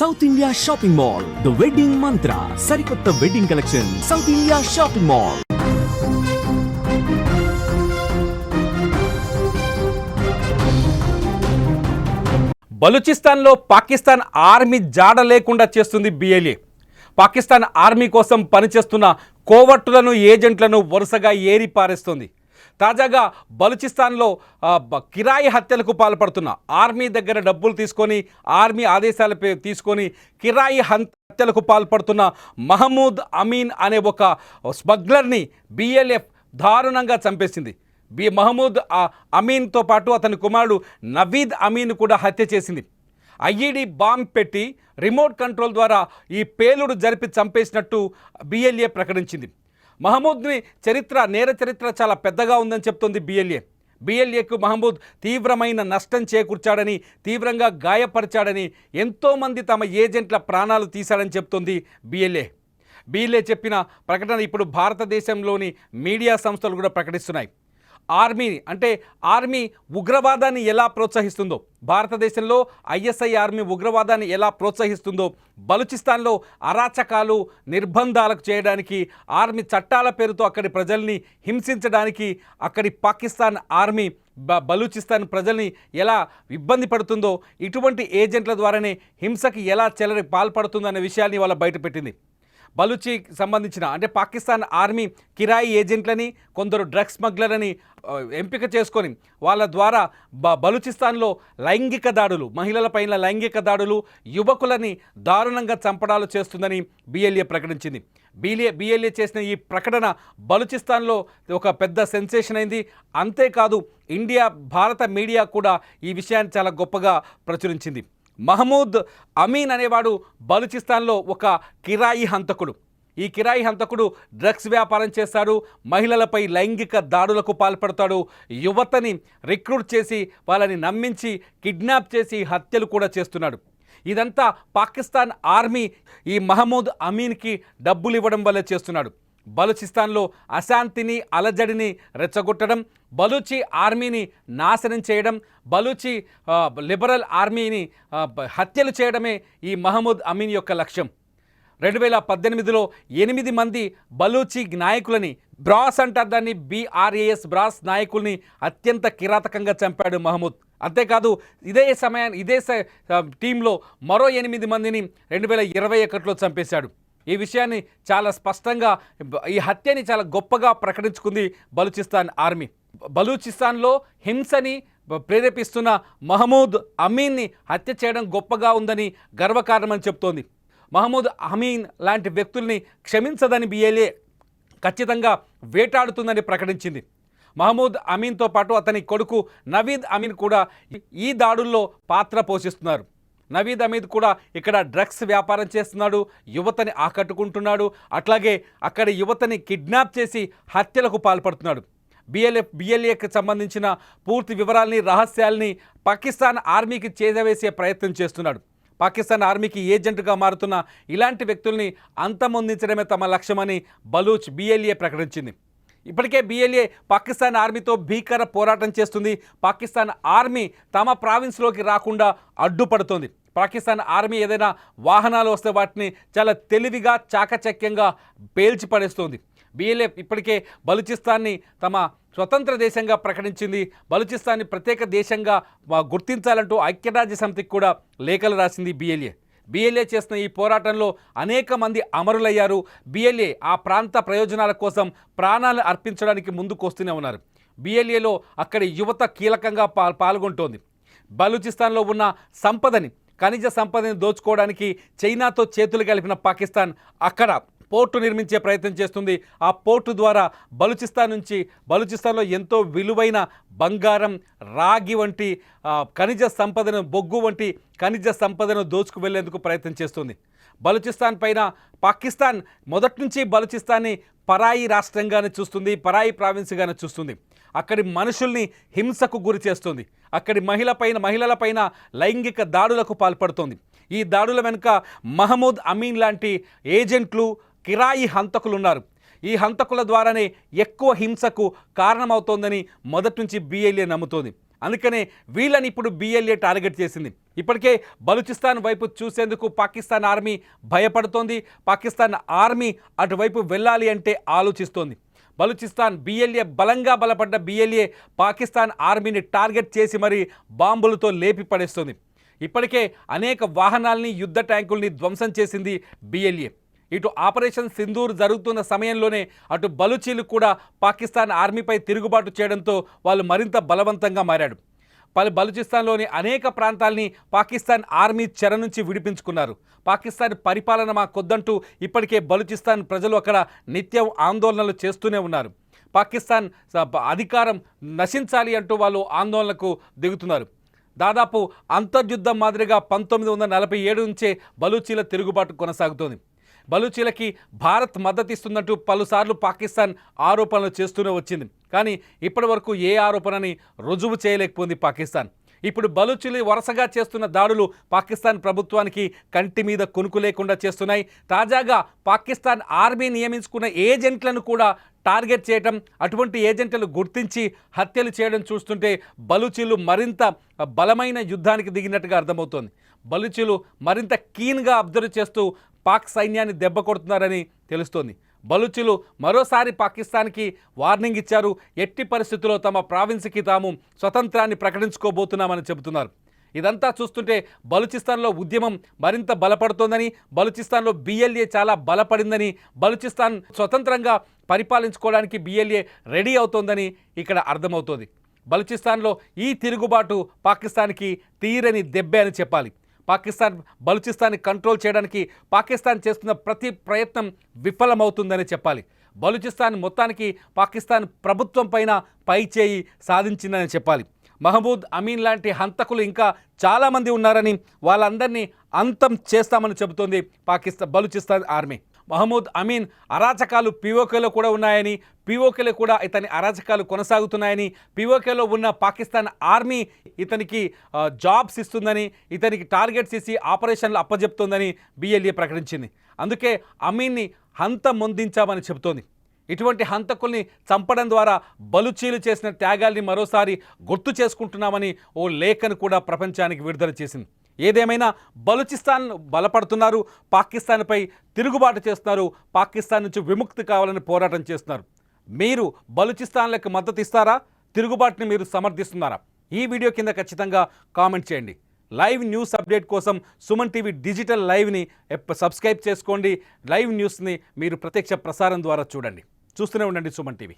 South India shopping mall, the wedding Mantra, సరికొత్త wedding collection, South India shopping mall. బలూచిస్తాన్లో Pakistan army జాడ లేకుండా చేస్తుంది బిఎల్ఏ. పాకిస్తాన్ ఆర్మీ కోసం పనిచేస్తున్న కోవర్టులను, ఏజెంట్లను వరుసగా ఏరిపారేస్తుంది. తాజాగా బలూచిస్తాన్లో కిరాయి హత్యలకు పాల్పడుతున్న, ఆర్మీ దగ్గర డబ్బులు తీసుకొని, ఆర్మీ ఆదేశాలు తీసుకొని కిరాయి హత్యలకు పాల్పడుతున్న మహమూద్ అమీన్ అనే ఒక స్మగ్లర్ని బిఎల్ఎఫ్ దారుణంగా చంపేసింది. మహమూద్ అమీన్తో పాటు అతని కుమారుడు నవీద్ అమీన్ కూడా హత్య చేసింది. ఐఈడీ బాంబ్ పెట్టి రిమోట్ కంట్రోల్ ద్వారా ఈ పేలుడు జరిపి చంపేసినట్టు బిఎల్ఏ ప్రకటించింది. మహమూద్ని నేర చరిత్ర చాలా పెద్దగా ఉందని చెప్తోంది బిఎల్ఏకు మహమూద్ తీవ్రమైన నష్టం చేకూర్చాడని, తీవ్రంగా గాయపరిచాడని, ఎంతోమంది తమ ఏజెంట్ల ప్రాణాలు తీశాడని చెప్తోంది బిఎల్ఏ చెప్పిన ప్రకటన ఇప్పుడు భారతదేశంలోని మీడియా సంస్థలు కూడా ప్రకటిస్తున్నాయి. ఆర్మీ ఉగ్రవాదాన్ని ఎలా ప్రోత్సహిస్తుందో, భారతదేశంలో ఐఎస్ఐ ఆర్మీ ఉగ్రవాదాన్ని ఎలా ప్రోత్సహిస్తుందో, బలూచిస్తాన్లో అరాచకాలు, నిర్బంధాలకు చేయడానికి, ఆర్మీ చట్టాల పేరుతో అక్కడి ప్రజల్ని హింసించడానికి, అక్కడి పాకిస్తాన్ ఆర్మీ బలూచిస్తాన్ ప్రజల్ని ఎలా ఇబ్బంది పడుతుందో, ఇటువంటి ఏజెంట్ల ద్వారానే హింసకి ఎలా పాల్పడుతుందనే విషయాన్ని వాళ్ళ బయటపెట్టింది. బలూచికి సంబంధించిన పాకిస్తాన్ ఆర్మీ కిరాయి ఏజెంట్లని, కొందరు డ్రగ్స్ స్మగ్లర్లని ఎంపిక చేసుకొని వాళ్ళ ద్వారా బలూచిస్తాన్లో లైంగిక దాడులు, మహిళలపైన లైంగిక దాడులు, యువకులని దారుణంగా చంపడాలు చేస్తుందని బిఎల్ఏ ప్రకటించింది. బిఎల్ఏ చేసిన ఈ ప్రకటన బలూచిస్తాన్లో ఒక పెద్ద సెన్సేషన్ అయింది. అంతేకాదు భారత మీడియా కూడా ఈ విషయాన్ని చాలా గొప్పగా ప్రచురించింది. మహమూద్ అమీన్ అనేవాడు బలూచిస్తాన్లో ఒక కిరాయి హంతకుడు. ఈ కిరాయి హంతకుడు డ్రగ్స్ వ్యాపారం చేస్తాడు, మహిళలపై లైంగిక దాడులకు పాల్పడతాడు, యువతని రిక్రూట్ చేసి వాళ్ళని నమ్మించి కిడ్నాప్ చేసి హత్యలు కూడా చేస్తున్నాడు. ఇదంతా పాకిస్తాన్ ఆర్మీ ఈ మహమూద్ అమీన్కి డబ్బులు ఇవ్వడం వల్ల చేస్తున్నాడు. బలూచిస్తాన్లో అశాంతిని, అలజడిని రెచ్చగొట్టడం, బలూచి ఆర్మీని నాశనం చేయడం, బలూచి లిబరల్ ఆర్మీని హత్యలు చేయడమే ఈ మహమూద్ అమీన్ యొక్క లక్ష్యం. 2018లో 8 మంది బలూచి నాయకులని, బ్రాస్ అంటారు దాన్ని, BRAS బ్రాస్ నాయకుల్ని అత్యంత కిరాతకంగా చంపాడు మహమూద్. అంతేకాదు ఇదే టీంలో మరో 8 మందిని 2021లో చంపేశాడు. ఈ విషయాన్ని చాలా స్పష్టంగా, ఈ హత్యని చాలా గొప్పగా ప్రకటించుకుంది బలూచిస్తాన్ ఆర్మీ. బలూచిస్తాన్లో హింసని ప్రేరేపిస్తున్న మహమూద్ అమీన్ని హత్య చేయడం గొప్పగా ఉందని, గర్వకారణమని చెప్తోంది. మహమూద్ అమీన్ లాంటి వ్యక్తుల్ని క్షమించదని బిఎల్ఏ ఖచ్చితంగా వేటాడుతుందని ప్రకటించింది. మహమూద్ అమీన్తో పాటు అతని కొడుకు నవీద్ అమీన్ కూడా ఈ దాడుల్లో పాత్ర పోషిస్తున్నారు. నవీద్ అమీద్ కూడా ఇక్కడ డ్రగ్స్ వ్యాపారం చేస్తున్నాడు, యువతని ఆకట్టుకుంటున్నాడు, అట్లాగే అక్కడి యువతని కిడ్నాప్ చేసి హత్యలకు పాల్పడుతున్నాడు. బిఎల్ఏకి సంబంధించిన పూర్తి వివరాల్ని, రహస్యాల్ని పాకిస్తాన్ ఆర్మీకి చేరవేసే ప్రయత్నం చేస్తున్నాడు. పాకిస్తాన్ ఆర్మీకి ఏజెంట్గా మారుతున్న ఇలాంటి వ్యక్తుల్ని అంతమొందించడమే తమ లక్ష్యమని బిఎల్ఏ ప్రకటించింది. ఇప్పటికే బిఎల్ఏ పాకిస్తాన్ ఆర్మీతో భీకర పోరాటం చేస్తుంది. పాకిస్తాన్ ఆర్మీ తమ ప్రావిన్స్లోకి రాకుండా అడ్డుపడుతోంది. పాకిస్తాన్ ఆర్మీ ఏదైనా వాహనాలు వస్తే వాటిని చాలా తెలివిగా, చాకచక్యంగా పేల్చి పడేస్తోంది. బిఎల్ఏ ఇప్పటికే బలూచిస్తాన్ని తమ స్వతంత్ర దేశంగా ప్రకటించింది. బలూచిస్తాన్ని ప్రత్యేక దేశంగా గుర్తించాలంటూ ఐక్యరాజ్య సమితికి కూడా లేఖలు రాసింది బిఎల్ఏ చేసిన ఈ పోరాటంలో అనేక మంది అమరులయ్యారు. బిఎల్ఏ ఆ ప్రాంత ప్రయోజనాల కోసం ప్రాణాలు అర్పించడానికి ముందుకు వస్తూనే ఉన్నారు. బిఎల్ఏలో అక్కడి యువత కీలకంగా పాల్గొంటోంది. బలూచిస్తాన్లో ఉన్న ఖనిజ సంపదని దోచుకోవడానికి చైనాతో చేతులు కలిపిన పాకిస్తాన్ అక్కడ పోర్టు నిర్మించే ప్రయత్నం చేస్తుంది. ఆ పోర్టు ద్వారా బలూచిస్తాన్లో ఎంతో విలువైన బంగారం, రాగి వంటి బొగ్గు వంటి ఖనిజ సంపదను దోచుకు వెళ్లేందుకు ప్రయత్నం చేస్తుంది. బలూచిస్తాన్ పైన పాకిస్తాన్ మొదటి నుంచి బలూచిస్తాన్ని పరాయి రాష్ట్రంగానే చూస్తుంది, పరాయి ప్రావిన్స్గానే చూస్తుంది. అక్కడి మనుషుల్ని హింసకు గురి చేస్తుంది. అక్కడి మహిళలపైన లైంగిక దాడులకు పాల్పడుతోంది. ఈ దాడుల వెనుక మహమూద్ అమీన్ లాంటి ఏజెంట్లు, కిరాయి హంతకులు ఉన్నారు. ఈ హంతకుల ద్వారానే ఎక్కువ హింసకు కారణమవుతోందని మొదటి నుంచి బిఎల్ఏ నమ్ముతోంది. అందుకనే వీళ్ళని ఇప్పుడు బిఎల్ఏ టార్గెట్ చేసింది. ఇప్పటికే బలూచిస్తాన్ వైపు చూసేందుకు పాకిస్తాన్ ఆర్మీ భయపడుతోంది. పాకిస్తాన్ ఆర్మీ అటువైపు వెళ్ళాలి అంటే ఆలోచిస్తోంది. బలూచిస్తాన్ బిఎల్ఏ బలపడ్డ బిఎల్ఏ పాకిస్తాన్ ఆర్మీని టార్గెట్ చేసి మరీ బాంబులతో లేపి పడేస్తుంది. ఇప్పటికే అనేక వాహనాల్ని, యుద్ధ ట్యాంకుల్ని ధ్వంసం చేసింది బిఎల్ఏ. ఇటు ఆపరేషన్ సింధూర్ జరుగుతున్న సమయంలోనే అటు బలూచీలు కూడా పాకిస్తాన్ ఆర్మీపై తిరుగుబాటు చేయడంతో వాళ్ళు మరింత బలవంతంగా మారాడు. బలూచిస్తాన్లోని అనేక ప్రాంతాల్ని పాకిస్తాన్ ఆర్మీ చెర నుంచి విడిపించుకున్నారు. పాకిస్తాన్ పరిపాలన మాకొద్దంటూ ఇప్పటికే బలూచిస్తాన్ ప్రజలు అక్కడ నిత్యం ఆందోళనలు చేస్తూనే ఉన్నారు. పాకిస్తాన్ అధికారం నశించాలి అంటూ వాళ్ళు ఆందోళనకు దిగుతున్నారు. దాదాపు అంతర్యుద్ధం మాదిరిగా 1947 నుంచే బలూచీల తిరుగుబాటు కొనసాగుతోంది. బలూచీలకి భారత్ మద్దతు ఇస్తుందంటూ పలుసార్లు పాకిస్తాన్ ఆరోపణలు చేస్తూనే వచ్చింది. కానీ ఇప్పటి వరకు ఏ ఆరోపణని రుజువు చేయలేకపోయింది పాకిస్తాన్. ఇప్పుడు బలూచీలు వరుసగా చేస్తున్న దాడులు పాకిస్తాన్ ప్రభుత్వానికి కంటి మీద కొనుకు లేకుండా చేస్తున్నాయి. తాజాగా పాకిస్తాన్ ఆర్మీ నియమించుకున్న ఏజెంట్లను కూడా టార్గెట్ చేయడం, అటువంటి ఏజెంట్లను గుర్తించి హత్యలు చేయడం చూస్తుంటే బలూచీలు మరింత బలమైన యుద్ధానికి దిగినట్టుగా అర్థమవుతోంది. బలూచీలు మరింత కీన్గా అబ్జర్వ్ చేస్తూ పాక్ సైన్యాన్ని దెబ్బ కొడుతున్నారని తెలుస్తోంది. బలూచీలు మరోసారి పాకిస్తాన్కి వార్నింగ్ ఇచ్చారు. ఎట్టి పరిస్థితుల్లో తమ ప్రావిన్స్కి తాము స్వతంత్రాన్ని ప్రకటించుకోబోతున్నామని చెబుతున్నారు. ఇదంతా చూస్తుంటే బలూచిస్తాన్లో ఉద్యమం మరింత బలపడుతోందని, బలూచిస్తాన్లో బిఎల్ఏ చాలా బలపడిందని, బలూచిస్తాన్ స్వతంత్రంగా పరిపాలించుకోవడానికి బిఎల్ఏ రెడీ అవుతోందని ఇక్కడ అర్థమవుతోంది. బలూచిస్తాన్లో ఈ తిరుగుబాటు పాకిస్తాన్కి తీరని దెబ్బే అని చెప్పాలి. బలూచిస్తాన్ని కంట్రోల్ చేయడానికి పాకిస్తాన్ చేస్తున్న ప్రతి ప్రయత్నం విఫలమవుతుందని చెప్పాలి. బలూచిస్తాన్ మొత్తానికి పాకిస్తాన్ ప్రభుత్వం పైన పైచేయి సాధించిందని చెప్పాలి. మహమూద్ అమీన్ లాంటి హంతకులు ఇంకా చాలామంది ఉన్నారని, వాళ్ళందరినీ అంతం చేస్తామని చెబుతోంది బలూచిస్తాన్ ఆర్మీ. మహమూద్ అమీన్ అరాచకాలు పీఓకేలో కూడా ఉన్నాయని, పీఓకేలో కూడా ఇతని అరాచకాలు కొనసాగుతున్నాయని, పీఓకేలో ఉన్న పాకిస్తాన్ ఆర్మీ ఇతనికి జాబ్స్ ఇస్తుందని, ఇతనికి టార్గెట్స్ ఇచ్చి ఆపరేషన్లు అప్పజెప్తోందని బిఎల్ఏ ప్రకటించింది. అందుకే అమీన్ని హంతమొందించామని చెబుతోంది. ఇటువంటి హంతకుల్ని చంపడం ద్వారా బలూచీలు చేసిన త్యాగాల్ని మరోసారి గుర్తు చేసుకుంటున్నామని ఓ లేఖను కూడా ప్రపంచానికి విడుదల చేసింది. ఏదేమైనా బలూచిస్తాన్ బలపడుతున్నారు, పాకిస్తాన్పై తిరుగుబాటు చేస్తున్నారు, పాకిస్తాన్ నుంచి విముక్తి కావాలని పోరాటం చేస్తున్నారు. మీరు బలూచిస్తాన్లకు మద్దతు ఇస్తారా? తిరుగుబాటుని మీరు సమర్థిస్తున్నారా? ఈ వీడియో కింద ఖచ్చితంగా కామెంట్ చేయండి. లైవ్ న్యూస్ అప్డేట్ కోసం సుమన్ టీవీ డిజిటల్ లైవ్ని సబ్స్క్రైబ్ చేసుకోండి. లైవ్ న్యూస్ని మీరు ప్రత్యక్ష ప్రసారం ద్వారా చూడండి. చూస్తూనే ఉండండి సుమన్ టీవీ.